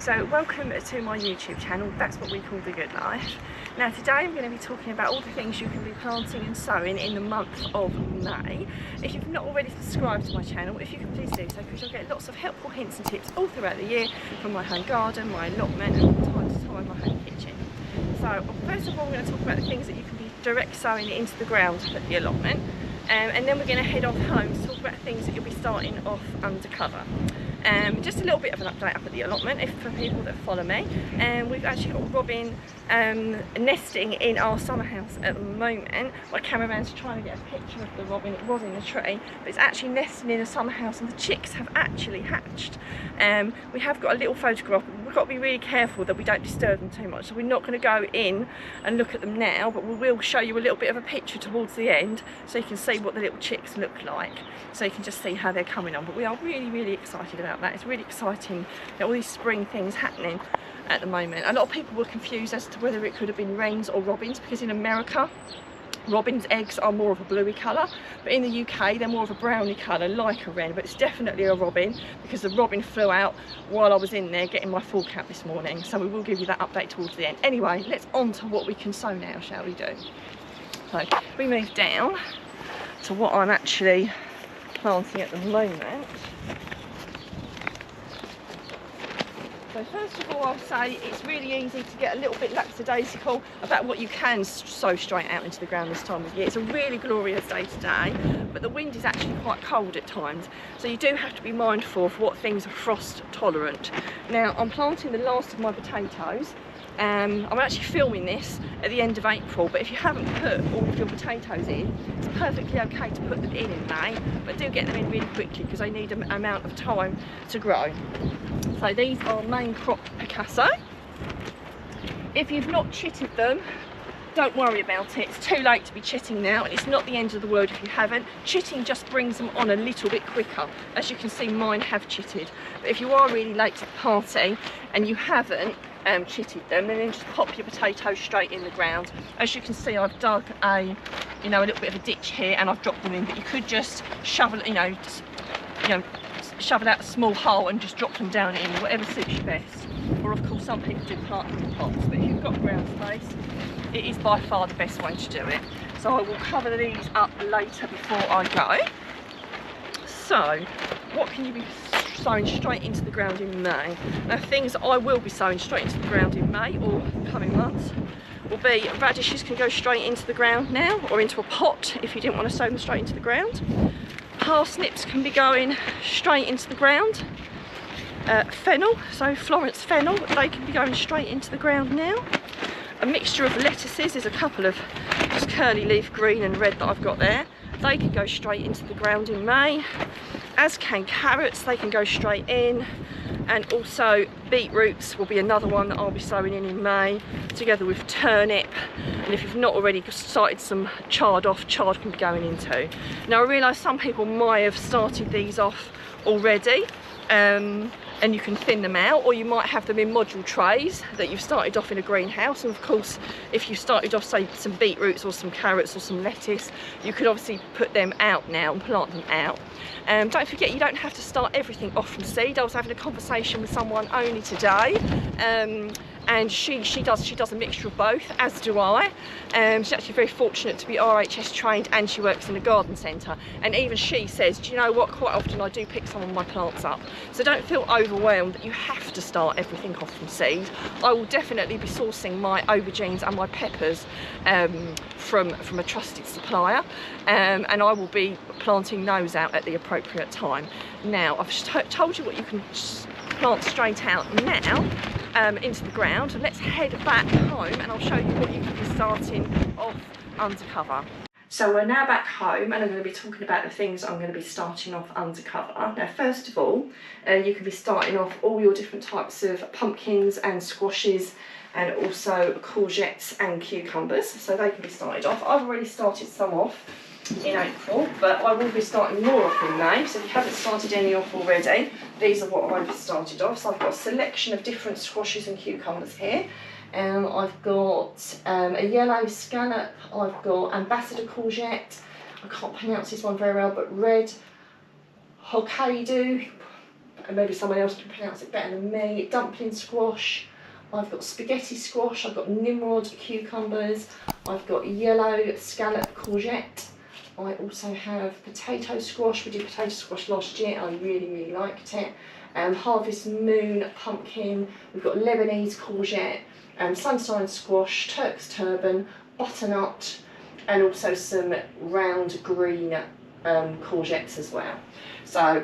So welcome to my YouTube channel. That's what we call The Good Life. Now today I'm going to be talking about all the things you can be planting and sowing in the month of May. If you've not already subscribed to my channel, if you can please do so, because you'll get lots of helpful hints and tips all throughout the year from my home garden, my allotment, and from time to time my home kitchen. So first of all we're going to talk about the things that you can be direct sowing into the ground at the allotment, and then we're going to head off home to talk about things that you'll be starting off undercover. Just a little bit of an update up at the allotment for people that follow me. We've actually got robin nesting in our summer house at the moment. My cameraman's trying to get a picture of the robin. It was in the tree, but it's actually nesting in a summer house and the chicks have actually hatched. We have got a little photograph, but we've got to be really careful that we don't disturb them too much, so we're not going to go in and look at them now, but we will show you a little bit of a picture towards the end so you can see what the little chicks look like, so you can just see how they're coming on. But we are really excited about that. It's really exciting that all these spring things happening at the moment. A lot of people were confused as to whether it could have been wrens or robins, because in America robins' eggs are more of a bluey colour, but in the UK they're more of a browny colour like a wren. But it's definitely a robin, because the robin flew out while I was in there getting my fall count this morning, so we will give you that update towards the end. Anyway, let's on to what we can sow now, shall we do? So we move down to what I'm actually planting at the moment. So first of all, I'll say it's really easy to get a little bit lackadaisical about what you can sow straight out into the ground this time of year. It's a really glorious day today, but the wind is actually quite cold at times, so you do have to be mindful of what things are frost tolerant. Now I'm planting the last of my potatoes. I'm actually filming this at the end of April, but if you haven't put all of your potatoes in, it's perfectly okay to put them in May, but do get them in really quickly because they need an amount of time to grow. So these are main crop Picasso. If you've not chitted them, don't worry about it. It's too late to be chitting now, and it's not the end of the world if you haven't. Chitting just brings them on a little bit quicker. As you can see, mine have chitted. But if you are really late to the party and you haven't chitted them, then just pop your potatoes straight in the ground. As you can see, I've dug a little bit of a ditch here and I've dropped them in, but you could just shovel shovel out a small hole and just drop them down in, whatever suits you best. Or of course some people do plant them in pots, but if you've got ground space, it is by far the best way to do it. So I will cover these up later before I go. So what can you be sowing straight into the ground in May? Now, things that I will be sowing straight into the ground in May or coming months will be radishes. Can go straight into the ground now, or into a pot if you didn't want to sow them straight into the ground. Parsnips can be going straight into the ground. Fennel, so Florence fennel, they can be going straight into the ground now. A mixture of lettuces, there's a couple of just curly leaf green and red that I've got there. They can go straight into the ground in May, as can carrots. They can go straight in, and also beetroots will be another one that I'll be sowing in May, together with turnip. And if you've not already started some chard off, chard can be going in too. Now I realise some people might have started these off already, and you can thin them out, or you might have them in module trays that you've started off in a greenhouse. And of course, if you started off, say, some beetroots or some carrots or some lettuce, you could obviously put them out now and plant them out. Don't forget, you don't have to start everything off from seed. I was having a conversation with someone only today, and she does a mixture of both, as do I. She's actually very fortunate to be RHS trained, and she works in a garden centre, and even she says, do you know what, quite often I do pick some of my plants up. So don't feel overwhelmed that you have to start everything off from seed. I will definitely be sourcing my aubergines and my peppers from a trusted supplier, and I will be planting those out at the appropriate time. Now I've told you what you can plant straight out now into the ground, and let's head back home and I'll show you what you can be starting off undercover. So we're now back home, and I'm going to be talking about the things I'm going to be starting off undercover. Now first of all, you can be starting off all your different types of pumpkins and squashes, and also courgettes and cucumbers, so they can be started off. I've already started some off in April, but I will be starting more off in May, so if you haven't started any off already, these are what I've started off. So I've got a selection of different squashes and cucumbers here. I've got a yellow scallop, I've got ambassador courgette, I can't pronounce this one very well, but red Hokkaido, and maybe someone else can pronounce it better than me, dumpling squash. I've got spaghetti squash, I've got Nimrod cucumbers, I've got yellow scallop courgette. I also have potato squash. We did potato squash last year, I really liked it. Harvest moon pumpkin, we've got Lebanese courgette, sunshine squash, Turk's turban, butternut, and also some round green courgettes as well. So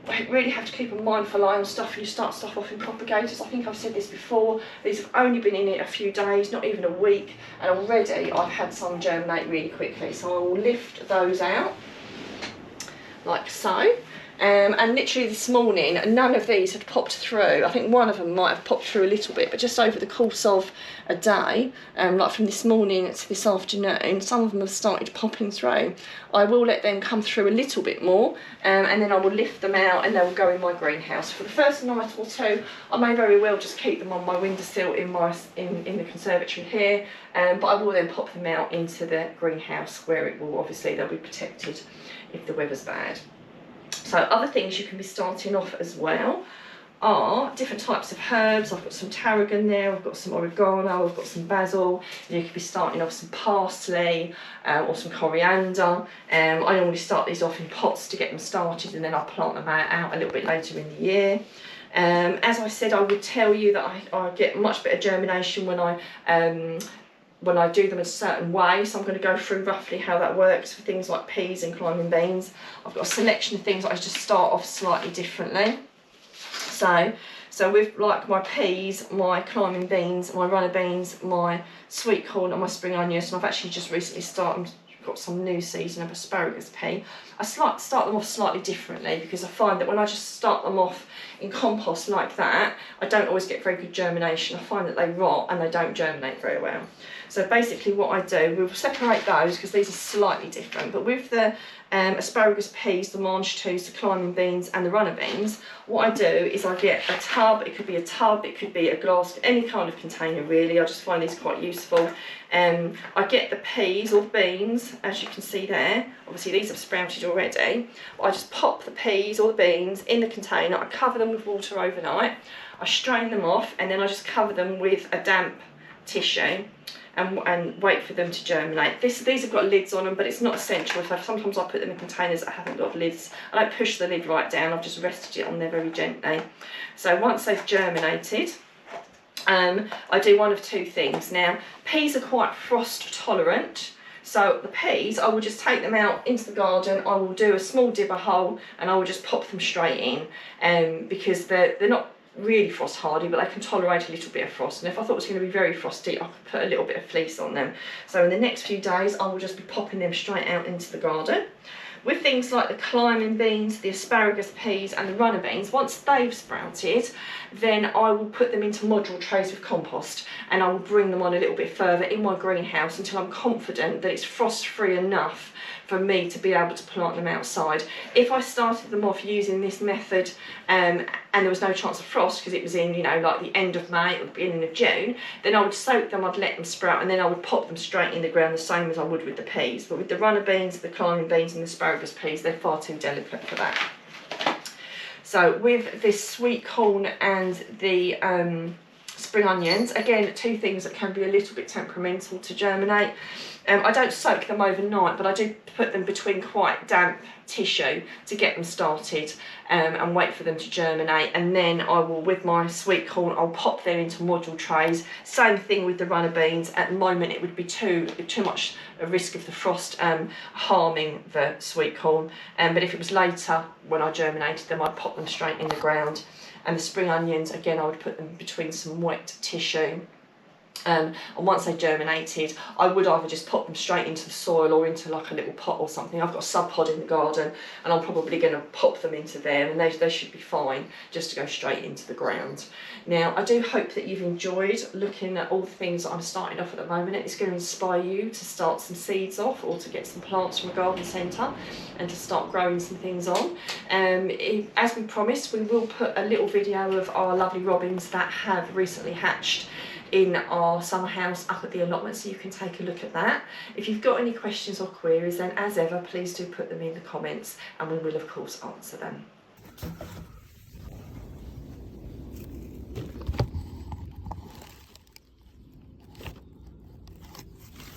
I really have to keep a mindful eye on stuff when you start stuff off in propagators. I think I've said this before, these have only been in it a few days, not even a week, and already I've had some germinate really quickly. So I will lift those out like so. And literally this morning, none of these had popped through. I think one of them might have popped through a little bit, but just over the course of a day, like from this morning to this afternoon, some of them have started popping through. I will let them come through a little bit more, and then I will lift them out and they will go in my greenhouse. For the first night or two, I may very well just keep them on my windowsill in the conservatory here, but I will then pop them out into the greenhouse where it will, obviously they'll be protected if the weather's bad. So other things you can be starting off as well are different types of herbs. I've got some tarragon there, I've got some oregano, I've got some basil. You could be starting off some parsley or some coriander. I normally start these off in pots to get them started, and then I'll plant them out a little bit later in the year. As I said, I would tell you that I get much better germination when I do them a certain way, so I'm going to go through roughly how that works for things like peas and climbing beans. I've got a selection of things that I just start off slightly differently. So with like my peas, my climbing beans, my runner beans, my sweet corn and my spring onions, and I've actually just recently got some new season of asparagus pea. I start them off slightly differently because I find that when I just start them off in compost like that, I don't always get very good germination. I find that they rot and they don't germinate very well. So basically what I do, we'll separate those because these are slightly different, but with the asparagus peas, the mange twos, the climbing beans and the runner beans, what I do is I get a tub. It could be a tub, it could be a glass, any kind of container really. I just find these quite useful. I get the peas or the beans, as you can see there. Obviously these have sprouted already. I just pop the peas or the beans in the container. I cover them with water overnight. I strain them off and then I just cover them with a damp tissue and wait for them to germinate. These have got lids on them, but it's not essential. Sometimes I put them in containers that haven't got lids. I don't push the lid right down, I've just rested it on there very gently. So once they've germinated, I do one of two things. Now, peas are quite frost tolerant, so the peas, I will just take them out into the garden, I will do a small dibber hole and I will just pop them straight in, because they're not really frost hardy, but they can tolerate a little bit of frost, and if I thought it was going to be very frosty, I could put a little bit of fleece on them. So in the next few days I will just be popping them straight out into the garden. With things like the climbing beans, the asparagus peas and the runner beans, once they've sprouted, then I will put them into module trays with compost and I will bring them on a little bit further in my greenhouse until I'm confident that it's frost free enough for me to be able to plant them outside. If I started them off using this method and there was no chance of frost because it was in, you know, like the end of May or the beginning of June, then I would soak them, I'd let them sprout, and then I would pop them straight in the ground the same as I would with the peas. But with the runner beans, the climbing beans and the asparagus peas, they're far too delicate for that. So with this sweet corn and the spring onions, again, two things that can be a little bit temperamental to germinate. I don't soak them overnight, but I do put them between quite damp tissue to get them started and wait for them to germinate. And then I will, with my sweet corn, I'll pop them into module trays. Same thing with the runner beans. At the moment it would be too much a risk of the frost harming the sweet corn. But if it was later when I germinated them, I'd pop them straight in the ground. And the spring onions, again, I would put them between some wet tissue. And once they germinated, I would either just pop them straight into the soil or into like a little pot or something. I've got a Subpod in the garden and I'm probably going to pop them into there, and they should be fine just to go straight into the ground. Now, I do hope that you've enjoyed looking at all the things that I'm starting off at the moment. It's going to inspire you to start some seeds off or to get some plants from a garden centre and to start growing some things on. As we promised, we will put a little video of our lovely robins that have recently hatched in our summer house up at the allotment, so you can take a look at that. If you've got any questions or queries, then as ever, please do put them in the comments and we will of course answer them.